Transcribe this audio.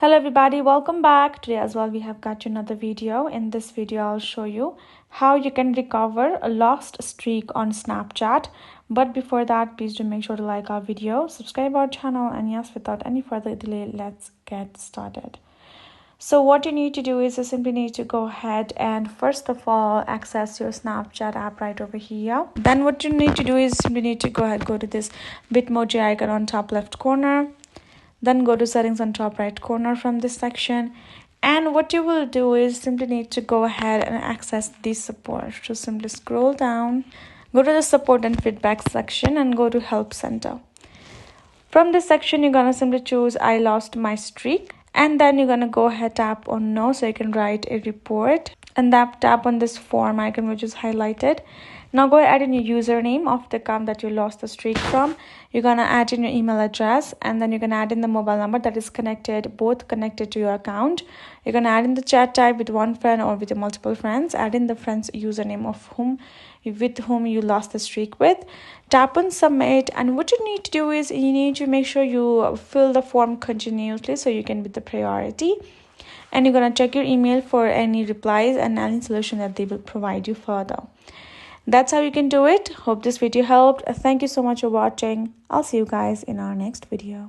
Hello everybody, welcome back. Today as well we have got you another video. In this video I'll show you how you can recover a lost streak on Snapchat. But before that, please do make sure to like our video, subscribe our channel, and yes, without any further delay, let's get started. So what you need to do is you simply need to go ahead and first of all access your Snapchat app right over here. Then what you need to do is simply need to go to this Bitmoji icon on top left corner. Then go to settings on top right corner from this section, and what you will do is simply need to go ahead and access the support. So simply scroll down, go to the support and feedback section, and go to help center. From this section you're gonna simply choose I lost my streak, and then you're gonna go ahead tap on no so you can write a report, and tap on this form icon which is highlighted. Now go ahead, add in your username of the account that you lost the streak from. You're gonna add in your email address, and then you're gonna add in the mobile number that is both connected to your account. You're gonna add in the chat type with one friend or with multiple friends. Add in the friend's username with whom you lost the streak with. Tap on submit, and what you need to do is you need to make sure you fill the form continuously so you can be the priority. And you're gonna check your email for any replies and any solution that they will provide you further. That's how you can do it. Hope this video helped. Thank you so much for watching. I'll see you guys in our next video.